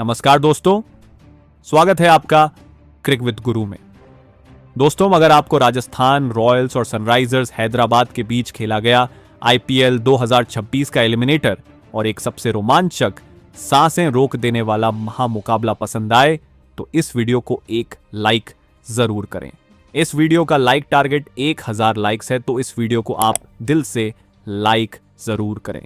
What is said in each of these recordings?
नमस्कार दोस्तों, स्वागत है आपका क्रिक विद गुरु में। दोस्तों, अगर आपको राजस्थान रॉयल्स और सनराइजर्स हैदराबाद के बीच खेला गया आईपीएल 2026 का एलिमिनेटर और एक सबसे रोमांचक, सांसें रोक देने वाला महामुकाबला पसंद आए तो इस वीडियो को एक लाइक जरूर करें। इस वीडियो का लाइक टारगेट 1000 लाइक्स है, तो इस वीडियो को आप दिल से लाइक जरूर करें।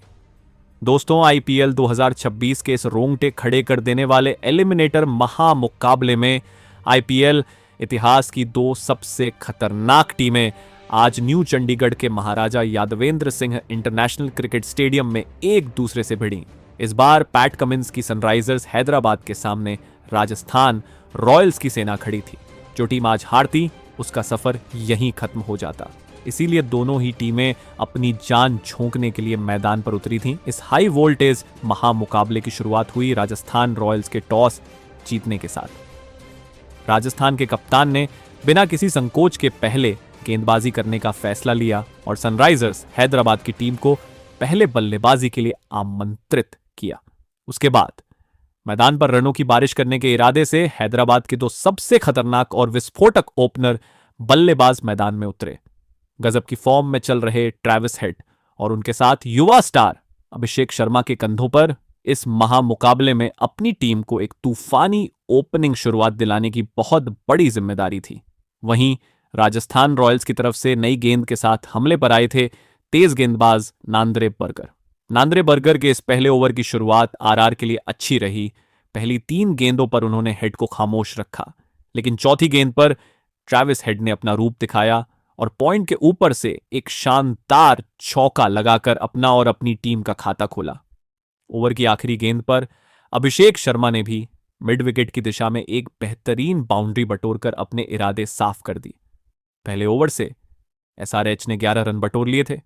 दोस्तों, आईपीएल 2026 के इस रोंगटे खड़े कर देने वाले एलिमिनेटर महामुकाबले में आईपीएल इतिहास की दो सबसे खतरनाक टीमें आज न्यू चंडीगढ़ के Maharaja Yadavindra Singh international cricket stadium में एक दूसरे से भिड़ी। इस बार पैट कमिंस की सनराइजर्स हैदराबाद के सामने राजस्थान रॉयल्स की सेना खड़ी थी। जो टीम आज हारती उसका सफर यहीं खत्म हो जाता। इसीलिए दोनों ही टीमें अपनी जान झोंकने के लिए मैदान पर उतरी थीं। इस हाई वोल्टेज महामुकाबले की शुरुआत हुई राजस्थान रॉयल्स के टॉस जीतने के साथ। राजस्थान के कप्तान ने बिना किसी संकोच के पहले गेंदबाजी करने का फैसला लिया और सनराइजर्स हैदराबाद की टीम को पहले बल्लेबाजी के लिए आमंत्रित किया। उसके बाद मैदान पर रनों की बारिश करने के इरादे से हैदराबाद के दो सबसे खतरनाक और विस्फोटक ओपनर बल्लेबाज मैदान में उतरे। गजब की फॉर्म में चल रहे ट्रेविस हेड और उनके साथ युवा स्टार अभिषेक शर्मा के कंधों पर इस महामुकाबले में अपनी टीम को एक तूफानी ओपनिंग शुरुआत दिलाने की बहुत बड़ी जिम्मेदारी थी। वहीं राजस्थान रॉयल्स की तरफ से नई गेंद के साथ हमले पर आए थे तेज गेंदबाज नांद्रे बर्गर। नांद्रे बर्गर के इस पहले ओवर की शुरुआत आरआर के लिए अच्छी रही। पहली 3 गेंदों पर उन्होंने हेड को खामोश रखा, लेकिन चौथी गेंद पर ट्रेविस हेड ने अपना रूप दिखाया और पॉइंट के ऊपर से एक शानदार चौका लगाकर अपना और अपनी टीम का खाता खोला। ओवर की आखिरी गेंद पर अभिषेक शर्मा ने भी मिड विकेट की दिशा में एक बेहतरीन बाउंड्री बटोरकर अपने इरादे साफ कर दी। पहले ओवर से एसआरएच ने 11 रन बटोर लिए थे।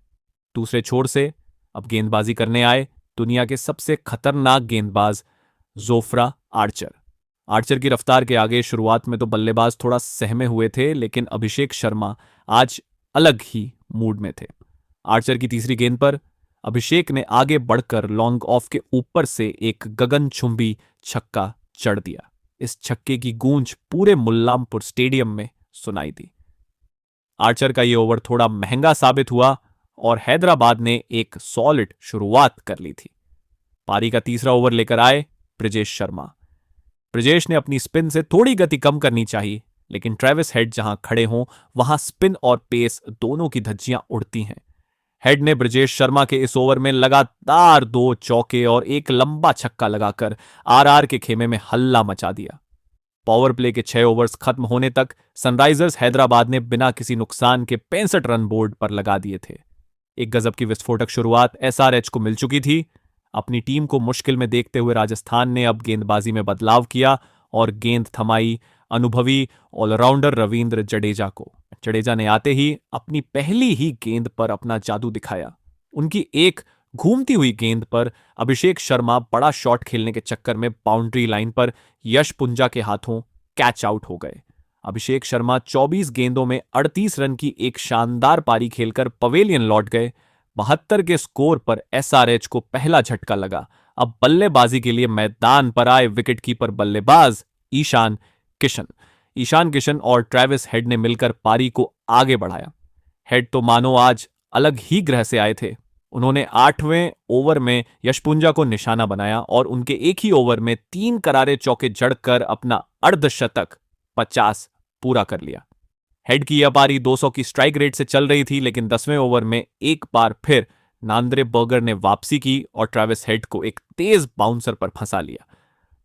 दूसरे छोर से अब गेंदबाजी करने आए दुनिया के सबसे खतरनाक गेंदबाज जोफ्रा आर्चर। आर्चर की रफ्तार के आगे शुरुआत में तो बल्लेबाज थोड़ा सहमे हुए थे, लेकिन अभिषेक शर्मा आज अलग ही मूड में थे। आर्चर की तीसरी गेंद पर अभिषेक ने आगे बढ़कर लॉन्ग ऑफ के ऊपर से एक गगनचुंबी छक्का जड़ दिया। इस छक्के की गूंज पूरे मुल्लामपुर स्टेडियम में सुनाई दी। आर्चर का यह ओवर थोड़ा महंगा साबित हुआ और हैदराबाद ने एक सॉलिड शुरुआत कर ली थी। पारी का तीसरा ओवर लेकर आए ब्रिजेश शर्मा। ब्रिजेश ने अपनी स्पिन से थोड़ी गति कम करनी चाहिए, लेकिन ट्रेविस हेड जहां खड़े हों वहां स्पिन और पेस दोनों की धज्जियां उड़ती हैं। हेड ने ब्रिजेश शर्मा के इस ओवर में लगातार 2 चौके और एक लंबा छक्का लगाकर आरआर के खेमे में हल्ला मचा दिया। पावर प्ले के 6 ओवर्स खत्म होने तक सनराइजर्स हैदराबाद ने बिना किसी नुकसान के 65 रन बोर्ड पर लगा दिए थे। एक गजब की विस्फोटक शुरुआत एसआरएच को मिल चुकी थी। अपनी टीम को मुश्किल में देखते हुए राजस्थान ने अब गेंदबाजी में बदलाव किया और गेंद थमाई अनुभवी ऑलराउंडर रविंद्र जडेजा को। जडेजा ने आते ही अपनी पहली ही गेंद पर अपना जादू दिखाया। उनकी एक घूमती हुई गेंद पर अभिषेक शर्मा बड़ा शॉट खेलने के चक्कर में बाउंड्री लाइन पर यश पुंजा के हाथों कैच आउट हो गए। अभिषेक शर्मा 24 गेंदों में 38 रन की एक शानदार पारी खेलकर पवेलियन लौट गए। 72 के स्कोर पर एसआरएच को पहला झटका लगा। अब बल्लेबाजी के लिए मैदान पर आए विकेटकीपर बल्लेबाज ईशान किशन और ट्रेविस हेड ने मिलकर पारी को आगे बढ़ाया। हेड तो मानो आज अलग ही ग्रह से आए थे। उन्होंने 8वें ओवर में यशपुंजा को निशाना बनाया और उनके एक ही ओवर में 3 करारे चौके जड़कर अपना अर्धशतक 50 पूरा कर लिया। हेड की यह पारी 200 की स्ट्राइक रेट से चल रही थी, लेकिन 10वें ओवर में एक बार फिर नांद्रे बर्गर ने वापसी की और ट्रेविस हेड को एक तेज बाउंसर पर फंसा लिया।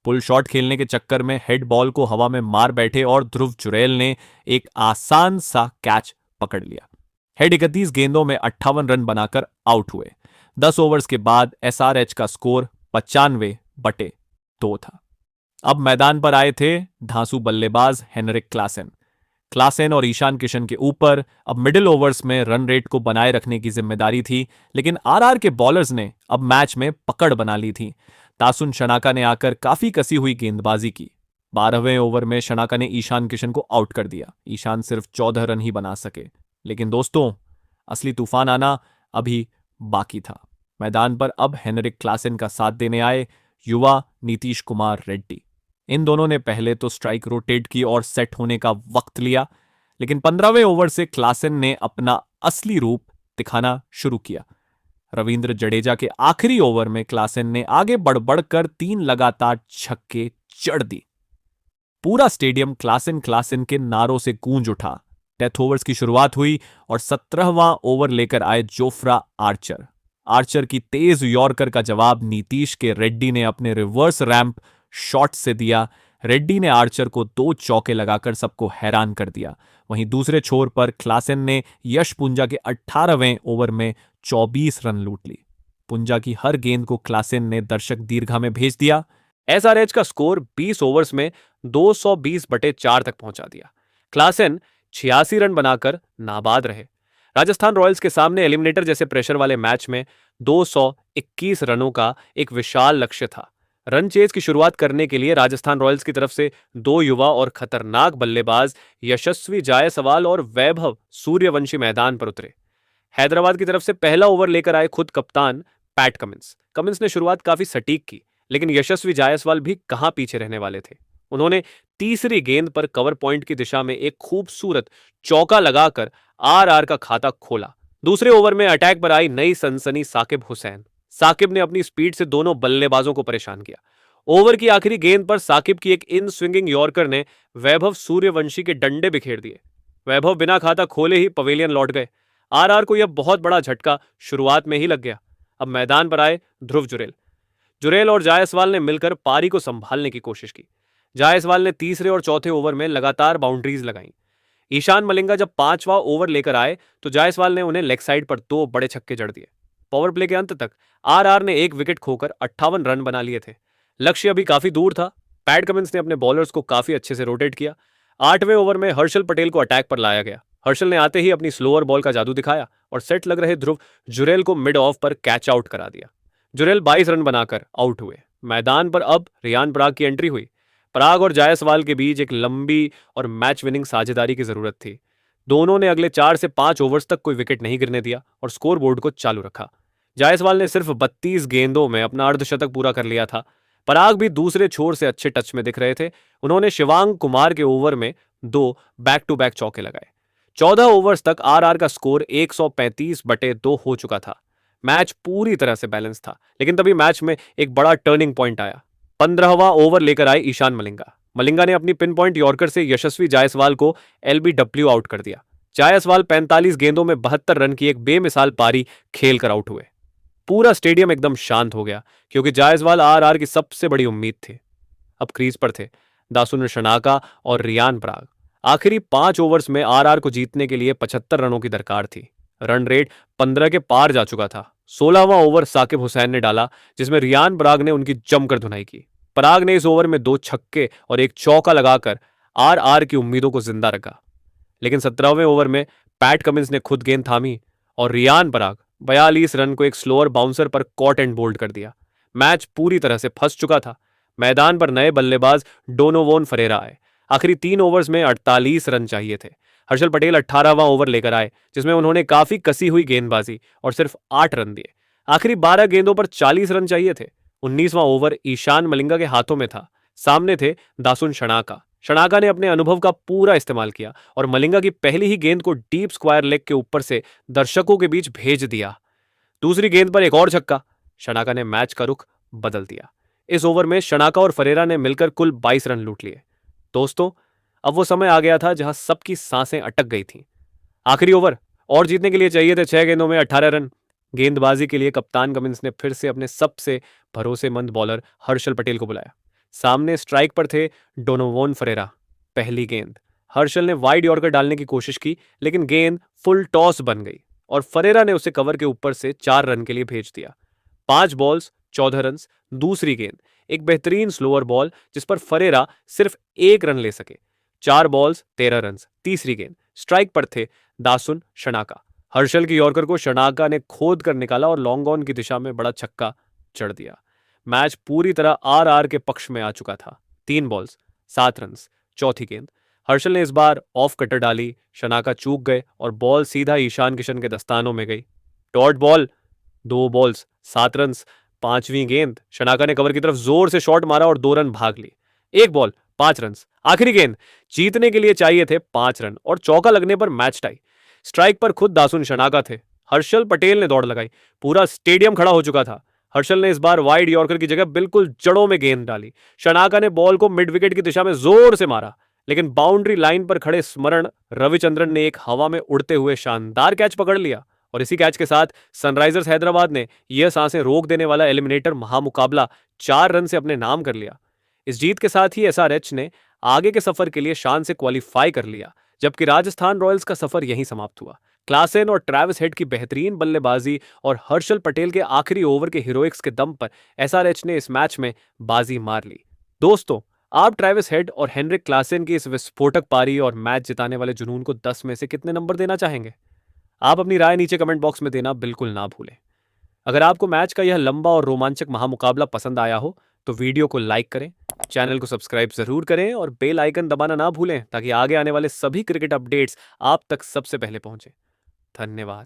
पुल शॉट खेलने के चक्कर में हेड बॉल को हवा में मार बैठे और ध्रुव जुरैल ने एक आसान सा कैच पकड़ लिया। हेड 31 गेंदों में 58 रन बनाकर आउट हुए। 10 ओवर्स के बाद एसआरएच का स्कोर 95/2 था। अब मैदान पर आए थे धांसू बल्लेबाज हेनरिक क्लासेन और ईशान किशन के ऊपर अब मिडिल ओवर्स में रन रेट को बनाए रखने की जिम्मेदारी थी, लेकिन आरआर के बॉलर्स ने अब मैच में पकड़ बना ली थी। तासुन शनाका ने आकर काफी कसी हुई गेंदबाजी की। 12वें ओवर में शनाका ने ईशान किशन को आउट कर दिया। ईशान सिर्फ 14 रन ही बना सके, लेकिन दोस्तों असली तूफान आना अभी बाकी था। मैदान पर अब हेनरिक क्लासेन का साथ देने आए युवा नीतीश कुमार रेड्डी। इन दोनों ने पहले तो स्ट्राइक रोटेट की और सेट होने का वक्त लिया, लेकिन 15वें ओवर से क्लासेन ने अपना असली रूप दिखाना शुरू किया। रविंद्र जडेजा के आखिरी ओवर में क्लासेन ने आगे बढ़ बढ़कर 3 लगातार छक्के जड़ दी। पूरा स्टेडियम क्लासेन क्लासेन के नारों से गूंज उठा। डेथ ओवर्स की शुरुआत हुई और 17वां ओवर लेकर आए जोफ्रा आर्चर। आर्चर की तेज यॉर्कर का जवाब नीतीश के रेड्डी ने अपने रिवर्स रैंप शॉट से दिया। रेड्डी ने आर्चर को 2 चौके लगाकर सबको हैरान कर दिया। वहीं दूसरे छोर पर क्लासेन ने यश पुंजा के 18वें ओवर में 24 रन लूट ली। पुंजा की हर गेंद को क्लासेन ने दर्शक दीर्घा में भेज दिया। एसआरएच का स्कोर 20 ओवर्स में 220/4 तक पहुंचा दिया। क्लासेन 86 रन बनाकर नाबाद रहे। राजस्थान रॉयल्स के सामने एलिमिनेटर जैसे प्रेशर वाले मैच में 221 रनों का एक विशाल लक्ष्य था। रन चेज की शुरुआत करने के लिए राजस्थान रॉयल्स की तरफ से 2 युवा और खतरनाक बल्लेबाज यशस्वी जायसवाल और वैभव सूर्यवंशी मैदान पर उतरे। हैदराबाद की तरफ से पहला ओवर लेकर आए खुद कप्तान पैट कमिंस। कमिंस ने शुरुआत काफी सटीक की, लेकिन यशस्वी जायसवाल भी कहां पीछे रहने वाले थे। उन्होंने तीसरी गेंद पर कवर पॉइंट की दिशा में एक खूबसूरत चौका लगाकर आरआर का खाता खोला। दूसरे ओवर में अटैक पर आई नई सनसनी साकिब हुसैन। साकिब ने अपनी स्पीड से दोनों बल्लेबाजों को परेशान किया। ओवर की आखिरी गेंद पर साकिब की एक इन स्विंगिंग यॉर्कर ने वैभव सूर्यवंशी के डंडे बिखेर दिए। वैभव बिना खाता खोले ही पवेलियन लौट गए। आरआर को यह बहुत बड़ा झटका शुरुआत में ही लग गया। अब मैदान पर आए ध्रुव जुरेल। जुरेल और जायसवाल ने मिलकर पारी को संभालने की कोशिश की। जायसवाल ने तीसरे और चौथे ओवर में लगातार बाउंड्रीज लगाईं। ईशान मलिंगा जब 5वां ओवर लेकर आए तो जायसवाल ने उन्हें लेग साइड पर 2 बड़े छक्के जड़ दिए। पावर प्ले के अंत तक आरआर ने 1 विकेट खोकर 58 रन बना लिए थे। लक्ष्य अभी काफी दूर था। पैट कमिंस ने अपने बॉलर्स को काफी अच्छे से रोटेट किया। 8वें ओवर में हर्षल पटेल को अटैक पर लाया गया। हर्षल ने आते ही अपनी स्लोअर बॉल का जादू दिखाया और सेट लग रहे ध्रुव जुरेल को मिड ऑफ पर कैच आउट करा दिया। जुरेल 22 रन बनाकर आउट हुए। मैदान पर अब रियान पराग की एंट्री हुई। पराग और जायसवाल के बीच एक लंबी और मैच विनिंग साझेदारी की जरूरत थी। दोनों ने अगले 4 से 5 ओवर्स तक कोई विकेट नहीं गिरने दिया और स्कोरबोर्ड को चालू रखा। जायसवाल ने सिर्फ 32 गेंदों में अपना अर्धशतक पूरा कर लिया था। पराग भी दूसरे छोर से अच्छे टच में दिख रहे थे। उन्होंने शिवांग कुमार के ओवर में 2 बैक टू बैक चौके लगाए। 14 ओवर्स तक आरआर का स्कोर 135/2 हो चुका था। मैच पूरी तरह से बैलेंस था, लेकिन तभी मैच में एक बड़ा टर्निंग पॉइंट आया। 15वां ओवर लेकर आए ईशान मलिंगा। मलिंगा ने अपनी पिन पॉइंट यॉर्कर से यशस्वी जायसवाल को एलबीडब्ल्यू आउट कर दिया। जायसवाल 45 गेंदों में 72 रन की एक बेमिसाल पारी खेलकर आउट हुए। पूरा स्टेडियम एकदम शांत हो गया, क्योंकि जायसवाल आरआर की सबसे बड़ी उम्मीद थे। अब क्रीज पर थे दासुन शनाका और रियान पराग। आखिरी 5 ओवर्स में आरआर को जीतने के लिए 75 रनों की दरकार थी। रन रेट 15 के पार जा चुका था। 16वां ओवर साकिब हुसैन ने डाला, जिसमें रियान पराग ने उनकी जमकर धुनाई की। पराग ने इस ओवर में 2 छक्के और एक चौका लगाकर आरआर की उम्मीदों को जिंदा रखा। लेकिन 17वें ओवर में पैट कमिंस ने खुद गेंद थामी और रियान पराग 42 रन को एक स्लोअर बाउंसर पर कॉट एंड बोल्ड कर दिया। मैच पूरी तरह से फंस चुका था। मैदान पर नए बल्लेबाज डोनोवोन फरेरा आए। आखिरी 3 ओवर्स में 48 रन चाहिए थे। हर्षल पटेल 18वां ओवर लेकर आए, जिसमें उन्होंने काफी कसी हुई गेंदबाजी और सिर्फ 8 रन दिए। आखिरी 12 गेंदों पर 40 रन चाहिए थे। 19वां ओवर ईशान मलिंगा के हाथों में था। सामने थे दासुन शनाका। शनाका ने अपने अनुभव का पूरा इस्तेमाल किया और मलिंगा की पहली ही गेंद को डीप स्क्वायर लेग के ऊपर से दर्शकों के बीच भेज दिया। दूसरी गेंद पर एक और छक्का। शनाका ने मैच का रुख बदल दिया। इस ओवर में शनाका और फरेरा ने मिलकर कुल 22 रन लूट लिए। दोस्तों, अब वो समय आ गया था जहां सबकी सांसें अटक गई थीं। आखिरी ओवर और जीतने के लिए चाहिए थे 6 गेंदों में 18 रन। गेंदबाजी के लिए कप्तान कमिंस ने फिर से अपने सबसे भरोसेमंद बॉलर हर्षल पटेल को बुलाया। सामने स्ट्राइक पर थे डोनोवोन फरेरा। पहली गेंद हर्षल ने वाइड यॉर्कर डालने की कोशिश की, लेकिन गेंद फुल टॉस बन गई और फरेरा ने उसे कवर के ऊपर से 4 रन के लिए भेज दिया। 5 बॉल्स 14 रन। दूसरी गेंद एक बेहतरीन स्लोअर बॉल, जिस पर फरेरा सिर्फ 1 रन ले सके। 4 बॉल्स 13 रन। तीसरी गेंद स्ट्राइक पर थे दासुन शनाका। हर्षल की यॉर्कर को शनाका ने खोद कर निकाला और लॉन्ग ऑन की दिशा में बड़ा छक्का जड़ दिया। मैच पूरी तरह आरआर के पक्ष में आ चुका था। 3 बॉल्स 7 रन। चौथी गेंद हर्षल ने इस बार ऑफ कटर डाली। शनाका चूक गए और बॉल सीधा ईशान किशन के दस्तानों में गई। Dot ball 2 balls 7 run. 5वीं गेंद, शनाका ने कवर की तरफ जोर से शॉट मारा और 2 रन भाग लिए। 1 बॉल 5 रन। आखिरी गेंद, जीतने के लिए चाहिए थे 5 रन और चौका लगने पर मैच टाई। स्ट्राइक पर खुद दासुन शनाका थे। हर्षल पटेल ने दौड़ लगाई। पूरा स्टेडियम खड़ा हो चुका था। हर्षल ने इस बार वाइड यॉर्कर की जगह बिल्कुल जड़ों में गेंद डाली। शनाका ने बॉल को मिड विकेट की दिशा में जोर से मारा, लेकिन बाउंड्री लाइन पर खड़े स्मरण रविचंद्रन ने एक हवा में उड़ते हुए शानदार कैच पकड़ लिया और इसी कैच के साथ सनराइजर्स हैदराबाद ने यह सांसें रोक देने वाला एलिमिनेटर महामुकाबला 4 रन से अपने नाम कर लिया। इस जीत के साथ ही एसआरएच ने आगे के सफर के लिए शान से क्वालिफाई कर लिया, जबकि राजस्थान रॉयल्स का सफर यहीं समाप्त हुआ। क्लासेन और ट्रेविस हेड की बेहतरीन बल्लेबाजी और हर्षल पटेल के आखिरी ओवर के हीरोइक्स के दम पर एसआरएच ने इस मैच में बाजी मार ली। दोस्तों, आप ट्रेविस हेड और हेनरिक क्लासेन की इस विस्फोटक पारी और मैच जिताने वाले जुनून को 10 में से कितने नंबर देना चाहेंगे? आप अपनी राय नीचे कमेंट बॉक्स में देना बिल्कुल ना भूलें। अगर आपको मैच का यह लंबा और रोमांचक महामुकाबला पसंद आया हो तो वीडियो को लाइक करें, चैनल को सब्सक्राइब जरूर करें और बेल आइकन दबाना ना भूलें ताकि आगे आने वाले सभी क्रिकेट अपडेट्स आप तक सबसे पहले पहुंचे। धन्यवाद।